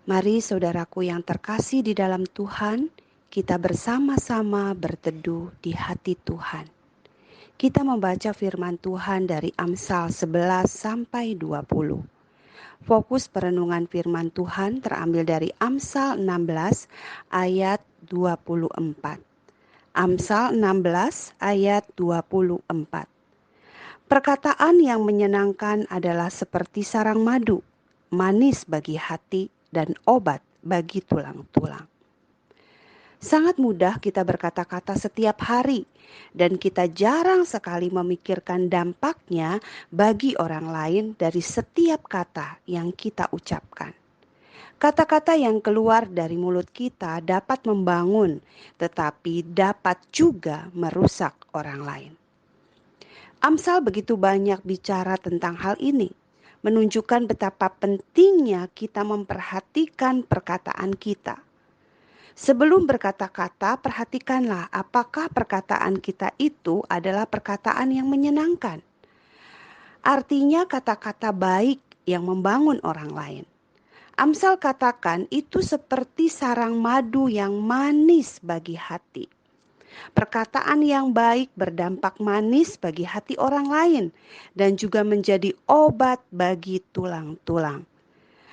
Mari saudaraku yang terkasih di dalam Tuhan, kita bersama-sama berteduh di hati Tuhan. Kita membaca firman Tuhan dari Amsal 11 sampai 20. Fokus perenungan firman Tuhan terambil dari Amsal 16 ayat 24. Amsal 16 ayat 24. Perkataan yang menyenangkan adalah seperti sarang madu, manis bagi hati dan obat bagi tulang-tulang. Sangat mudah kita berkata-kata setiap hari dan kita jarang sekali memikirkan dampaknya bagi orang lain dari setiap kata yang kita ucapkan. Kata-kata yang keluar dari mulut kita dapat membangun, tetapi dapat juga merusak orang lain. Amsal begitu banyak bicara tentang hal ini, menunjukkan betapa pentingnya kita memperhatikan perkataan kita. Sebelum berkata-kata, perhatikanlah apakah perkataan kita itu adalah perkataan yang menyenangkan. Artinya kata-kata baik yang membangun orang lain. Amsal katakan itu seperti sarang madu yang manis bagi hati. Perkataan yang baik berdampak manis bagi hati orang lain dan juga menjadi obat bagi tulang-tulang.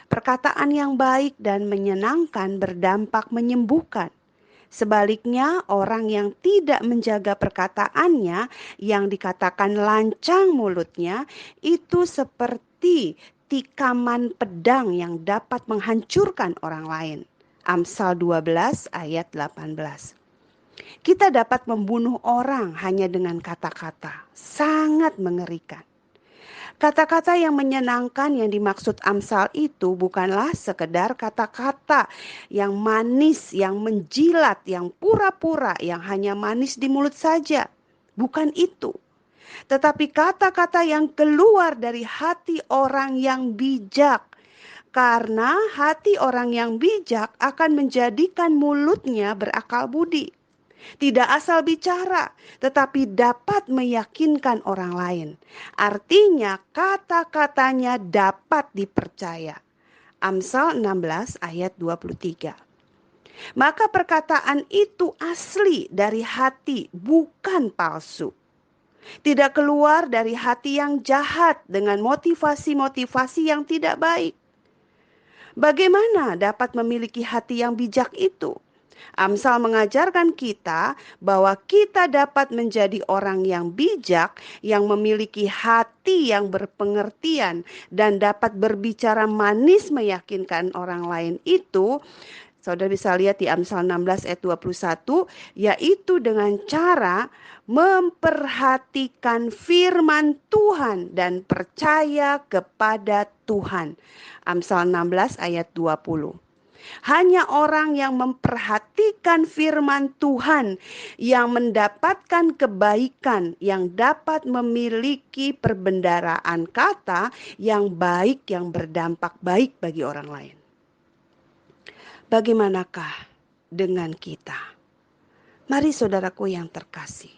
Perkataan yang baik dan menyenangkan berdampak menyembuhkan. Sebaliknya, orang yang tidak menjaga perkataannya, yang dikatakan lancang mulutnya, itu seperti tikaman pedang yang dapat menghancurkan orang lain. Amsal 12 ayat 18. Kita dapat membunuh orang hanya dengan kata-kata. Sangat mengerikan. Kata-kata yang menyenangkan yang dimaksud Amsal itu bukanlah sekedar kata-kata yang manis, yang menjilat, yang pura-pura, yang hanya manis di mulut saja. Bukan itu. Tetapi kata-kata yang keluar dari hati orang yang bijak. Karena hati orang yang bijak akan menjadikan mulutnya berakal budi. Tidak asal bicara, tetapi dapat meyakinkan orang lain. Artinya kata-katanya dapat dipercaya. Amsal 16 ayat 23. Maka perkataan itu asli dari hati, bukan palsu. Tidak keluar dari hati yang jahat dengan motivasi-motivasi yang tidak baik. Bagaimana dapat memiliki hati yang bijak itu? Amsal mengajarkan kita bahwa kita dapat menjadi orang yang bijak, yang memiliki hati yang berpengertian dan dapat berbicara manis meyakinkan orang lain itu. Saudara bisa lihat di Amsal 16 ayat 21, yaitu dengan cara memperhatikan firman Tuhan dan percaya kepada Tuhan. Amsal 16 ayat 20. Hanya orang yang memperhatikan firman Tuhan yang mendapatkan kebaikan, yang dapat memiliki perbendaharaan kata yang baik, yang berdampak baik bagi orang lain. Bagaimanakah dengan kita? Mari saudaraku yang terkasih,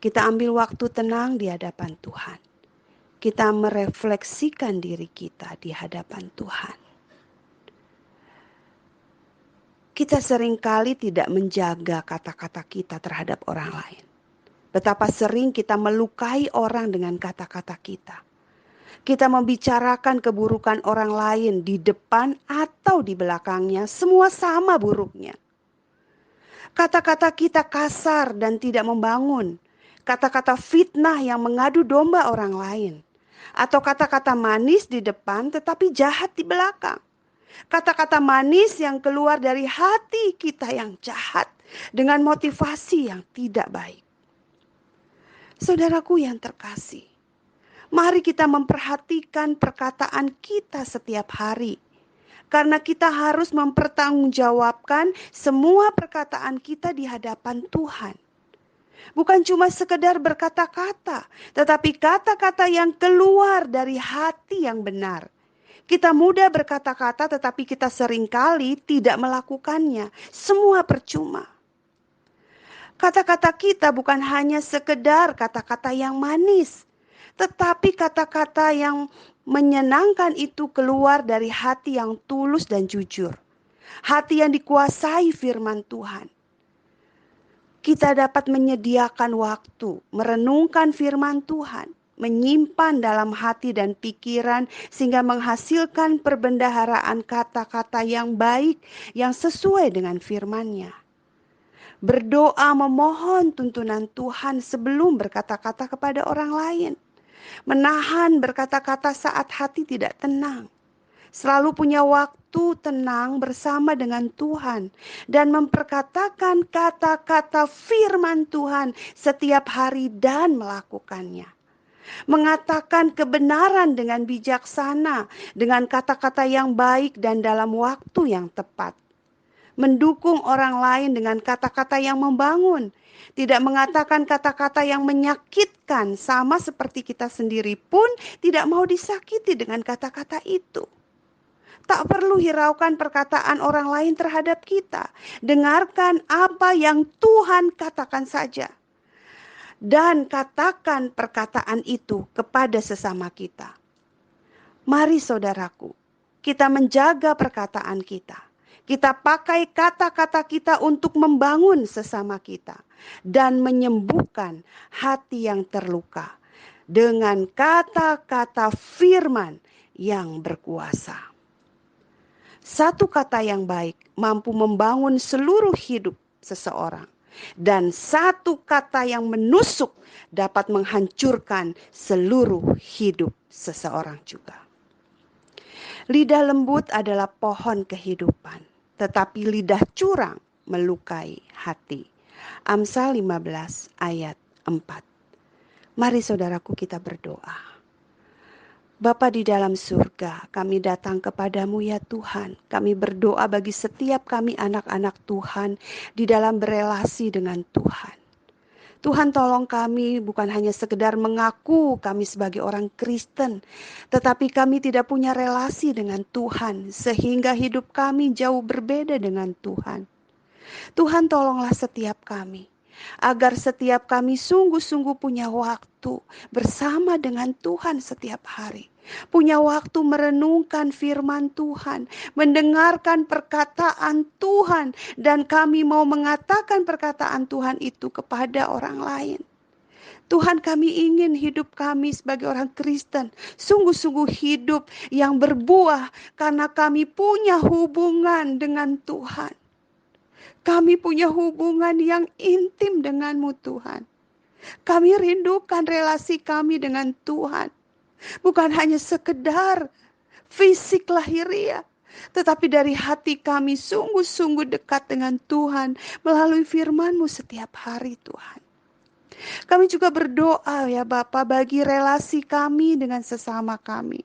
kita ambil waktu tenang di hadapan Tuhan. Kita merefleksikan diri kita di hadapan Tuhan. Kita seringkali tidak menjaga kata-kata kita terhadap orang lain. Betapa sering kita melukai orang dengan kata-kata kita. Kita membicarakan keburukan orang lain di depan atau di belakangnya, semua sama buruknya. Kata-kata kita kasar dan tidak membangun. Kata-kata fitnah yang mengadu domba orang lain. Atau kata-kata manis di depan tetapi jahat di belakang. Kata-kata manis yang keluar dari hati kita yang jahat dengan motivasi yang tidak baik. Saudaraku yang terkasih, mari kita memperhatikan perkataan kita setiap hari. Karena kita harus mempertanggungjawabkan semua perkataan kita di hadapan Tuhan. Bukan cuma sekedar berkata-kata, tetapi kata-kata yang keluar dari hati yang benar. Kita mudah berkata-kata tetapi kita seringkali tidak melakukannya. Semua percuma. Kata-kata kita bukan hanya sekedar kata-kata yang manis, Tetapi kata-kata yang menyenangkan itu keluar dari hati yang tulus dan jujur. Hati yang dikuasai firman Tuhan. Kita dapat menyediakan waktu, merenungkan firman Tuhan, menyimpan dalam hati dan pikiran sehingga menghasilkan perbendaharaan kata-kata yang baik yang sesuai dengan firman-Nya. Berdoa memohon tuntunan Tuhan sebelum berkata-kata kepada orang lain. Menahan berkata-kata saat hati tidak tenang. Selalu punya waktu tenang bersama dengan Tuhan dan memperkatakan kata-kata firman Tuhan setiap hari dan melakukannya. Mengatakan kebenaran dengan bijaksana, dengan kata-kata yang baik dan dalam waktu yang tepat. Mendukung orang lain dengan kata-kata yang membangun. Tidak mengatakan kata-kata yang menyakitkan, sama seperti kita sendiri pun tidak mau disakiti dengan kata-kata itu. Tak perlu hiraukan perkataan orang lain terhadap kita. Dengarkan apa yang Tuhan katakan saja. Dan katakan perkataan itu kepada sesama kita. Mari saudaraku, kita menjaga perkataan kita. Kita pakai kata-kata kita untuk membangun sesama kita. Dan menyembuhkan hati yang terluka. Dengan kata-kata firman yang berkuasa. Satu kata yang baik mampu membangun seluruh hidup seseorang. Dan satu kata yang menusuk dapat menghancurkan seluruh hidup seseorang juga. Lidah lembut adalah pohon kehidupan, tetapi lidah curang melukai hati. Amsal 15 ayat 4. Mari saudaraku kita berdoa. Bapa di dalam surga, kami datang kepadamu ya Tuhan. Kami berdoa bagi setiap kami anak-anak Tuhan di dalam berelasi dengan Tuhan. Tuhan tolong kami bukan hanya sekedar mengaku kami sebagai orang Kristen. Tetapi kami tidak punya relasi dengan Tuhan. Sehingga hidup kami jauh berbeda dengan Tuhan. Tuhan tolonglah setiap kami. Agar setiap kami sungguh-sungguh punya waktu bersama dengan Tuhan setiap hari. Punya waktu merenungkan firman Tuhan, mendengarkan perkataan Tuhan, dan kami mau mengatakan perkataan Tuhan itu kepada orang lain. Tuhan, kami ingin hidup kami sebagai orang Kristen sungguh-sungguh hidup yang berbuah karena kami punya hubungan dengan Tuhan. Kami punya hubungan yang intim denganmu Tuhan. Kami rindukan relasi kami dengan Tuhan. Bukan hanya sekedar fisik lahiriah. Tetapi dari hati kami sungguh-sungguh dekat dengan Tuhan. Melalui firman-Mu setiap hari Tuhan. Kami juga berdoa ya Bapa bagi relasi kami dengan sesama kami.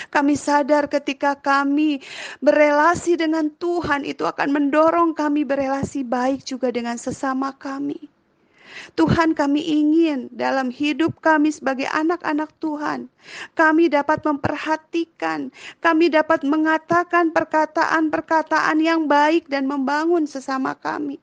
Kami sadar ketika kami berelasi dengan Tuhan itu akan mendorong kami berelasi baik juga dengan sesama kami. Tuhan, kami ingin dalam hidup kami sebagai anak-anak Tuhan, kami dapat memperhatikan, kami dapat mengatakan perkataan-perkataan yang baik dan membangun sesama kami.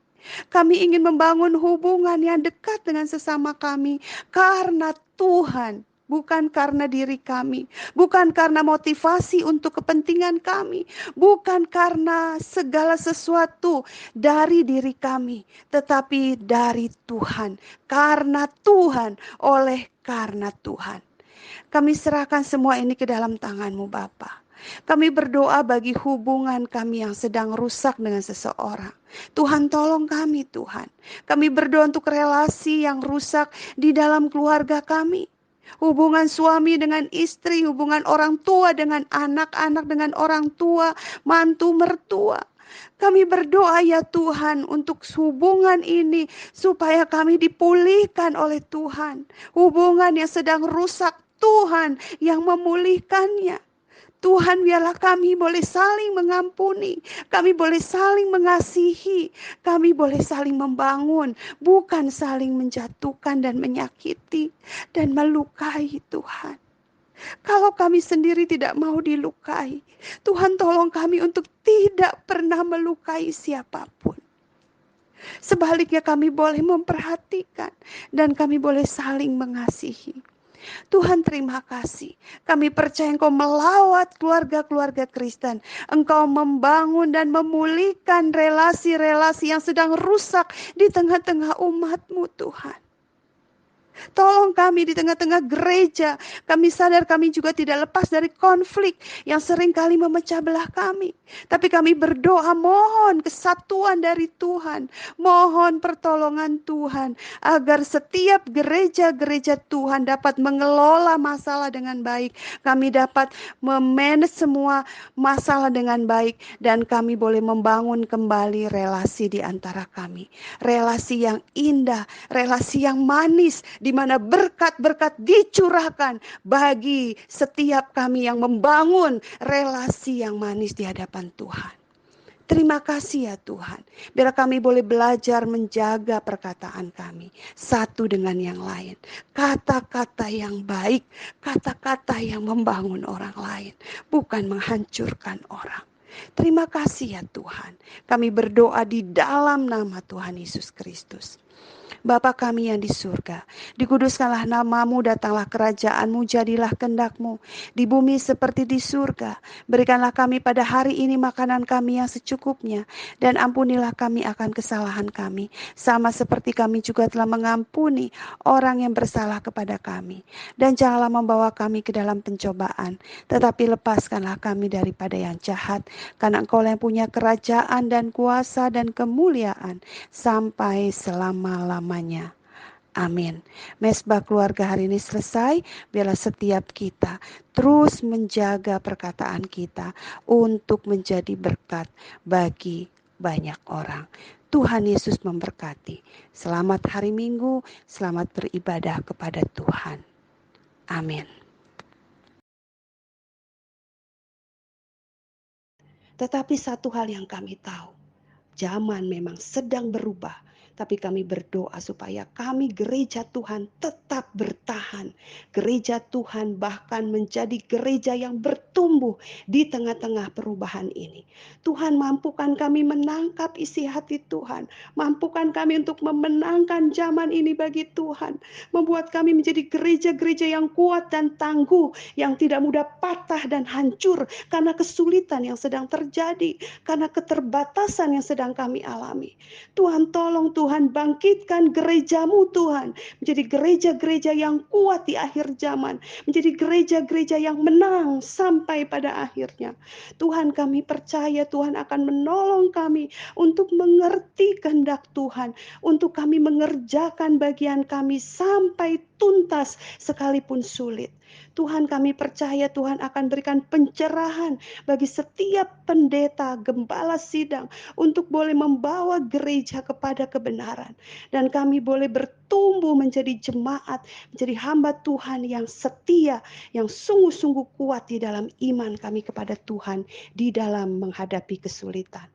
Kami ingin membangun hubungan yang dekat dengan sesama kami karena Tuhan. Bukan karena diri kami, bukan karena motivasi untuk kepentingan kami, bukan karena segala sesuatu dari diri kami, tetapi dari Tuhan, karena Tuhan, oleh karena Tuhan. Kami serahkan semua ini ke dalam tangan-Mu Bapa. Kami berdoa bagi hubungan kami yang sedang rusak dengan seseorang. Tuhan tolong kami Tuhan. Kami berdoa untuk relasi yang rusak di dalam keluarga kami. Hubungan suami dengan istri, hubungan orang tua dengan anak-anak, dengan orang tua, mantu, mertua. Kami berdoa ya Tuhan untuk hubungan ini supaya kami dipulihkan oleh Tuhan. Hubungan yang sedang rusak Tuhan yang memulihkannya. Tuhan, biarlah kami boleh saling mengampuni, kami boleh saling mengasihi, kami boleh saling membangun, bukan saling menjatuhkan dan menyakiti dan melukai Tuhan. Kalau kami sendiri tidak mau dilukai, Tuhan tolong kami untuk tidak pernah melukai siapapun. Sebaliknya kami boleh memperhatikan dan kami boleh saling mengasihi. Tuhan terima kasih. Kami percaya Engkau melawat keluarga-keluarga Kristen. Engkau membangun dan memulihkan relasi-relasi yang sedang rusak di tengah-tengah umat-Mu Tuhan. Tolong kami di tengah-tengah gereja. Kami sadar kami juga tidak lepas dari konflik yang sering kali memecah belah kami. Tapi kami berdoa mohon kesatuan dari Tuhan. Mohon pertolongan Tuhan. Agar setiap gereja-gereja Tuhan dapat mengelola masalah dengan baik. Kami dapat memanage semua masalah dengan baik. Dan kami boleh membangun kembali relasi di antara kami. Relasi yang indah, relasi yang manis, di mana berkat-berkat dicurahkan bagi setiap kami yang membangun relasi yang manis di hadapan Tuhan. Terima kasih ya Tuhan. Biar kami boleh belajar menjaga perkataan kami satu dengan yang lain. Kata-kata yang baik, kata-kata yang membangun orang lain, bukan menghancurkan orang. Terima kasih ya Tuhan. Kami berdoa di dalam nama Tuhan Yesus Kristus. Bapa kami yang di surga, dikuduskanlah namamu, datanglah kerajaanmu, jadilah kehendak-Mu di bumi seperti di surga. Berikanlah kami pada hari ini makanan kami yang secukupnya, dan ampunilah kami akan kesalahan kami, sama seperti kami juga telah mengampuni orang yang bersalah kepada kami. Dan janganlah membawa kami ke dalam pencobaan, tetapi lepaskanlah kami daripada yang jahat, karena Engkau yang punya kerajaan dan kuasa dan kemuliaan sampai selama-lamanya. Amin. Mesbah keluarga hari ini selesai. Biarlah setiap kita terus menjaga perkataan kita untuk menjadi berkat bagi banyak orang. Tuhan Yesus memberkati. Selamat hari Minggu, selamat beribadah kepada Tuhan. Amin. Tetapi satu hal yang kami tahu, zaman memang sedang berubah. Tapi kami berdoa supaya kami gereja Tuhan tetap bertahan. Gereja Tuhan bahkan menjadi gereja yang bertumbuh di tengah-tengah perubahan ini. Tuhan mampukan kami menangkap isi hati Tuhan. Mampukan kami untuk memenangkan zaman ini bagi Tuhan. Membuat kami menjadi gereja-gereja yang kuat dan tangguh. Yang tidak mudah patah dan hancur karena kesulitan yang sedang terjadi. Karena keterbatasan yang sedang kami alami. Tuhan tolong Tuhan bangkitkan gereja-Mu Tuhan. Menjadi gereja-gereja yang kuat di akhir zaman. Menjadi gereja-gereja yang menang sampai pada akhirnya. Tuhan kami percaya Tuhan akan menolong kami untuk mengerti kehendak Tuhan. Untuk kami mengerjakan bagian kami sampai tuntas sekalipun sulit. Tuhan kami percaya Tuhan akan berikan pencerahan bagi setiap pendeta, gembala sidang untuk boleh membawa gereja kepada kebenaran. Dan kami boleh bertumbuh menjadi jemaat, menjadi hamba Tuhan yang setia, yang sungguh-sungguh kuat di dalam iman kami kepada Tuhan, di dalam menghadapi kesulitan.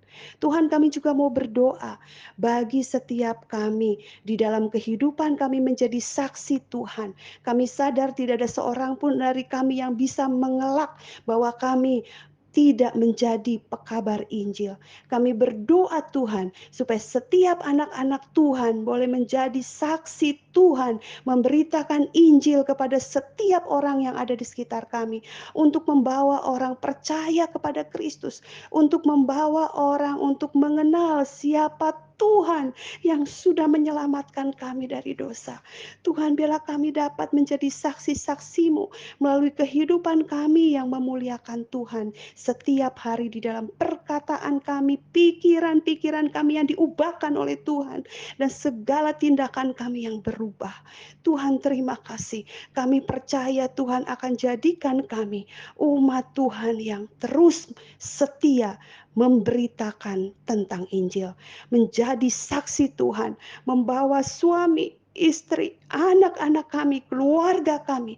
Tuhan kami juga mau berdoa bagi setiap kami di dalam kehidupan kami menjadi saksi Tuhan. Kami sadar tidak ada seorang pun dari kami yang bisa mengelak bahwa kami tidak menjadi pekabar Injil. Kami berdoa Tuhan supaya setiap anak-anak Tuhan boleh menjadi saksi Tuhan, memberitakan Injil kepada setiap orang yang ada di sekitar kami, untuk membawa orang percaya kepada Kristus, untuk membawa orang untuk mengenal siapa Tuhan yang sudah menyelamatkan kami dari dosa. Tuhan, biarlah kami dapat menjadi saksi-saksi-Mu melalui kehidupan kami yang memuliakan Tuhan setiap hari di dalam perkataan kami, pikiran-pikiran kami yang diubahkan oleh Tuhan, dan segala tindakan kami yang berubah. Tuhan terima kasih. Kami percaya Tuhan akan jadikan kami umat Tuhan yang terus setia memberitakan tentang Injil, menjadi saksi Tuhan, membawa suami, istri, anak-anak kami, keluarga kami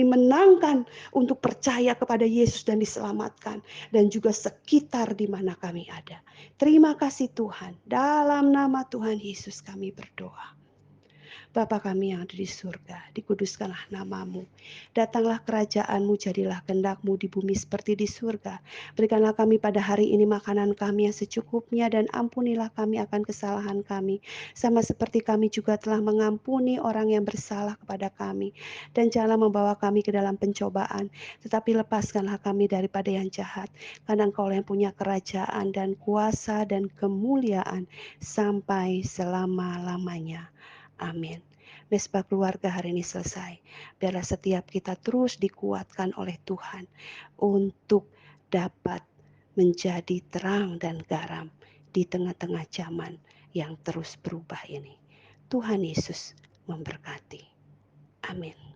menangkan untuk percaya kepada Yesus dan diselamatkan, dan juga sekitar di mana kami ada. Terima kasih Tuhan, dalam nama Tuhan Yesus kami berdoa. Bapa kami yang ada di surga, dikuduskanlah namamu. Datanglah kerajaanmu, jadilah kehendak-mu di bumi seperti di surga. Berikanlah kami pada hari ini makanan kami yang secukupnya, dan ampunilah kami akan kesalahan kami, sama seperti kami juga telah mengampuni orang yang bersalah kepada kami. Dan janganlah membawa kami ke dalam pencobaan, tetapi lepaskanlah kami daripada yang jahat. Karena Engkau yang punya kerajaan dan kuasa dan kemuliaan sampai selama-lamanya. Amin. Mesbah keluarga hari ini selesai. Biarlah setiap kita terus dikuatkan oleh Tuhan untuk dapat menjadi terang dan garam di tengah-tengah zaman yang terus berubah ini. Tuhan Yesus memberkati. Amin.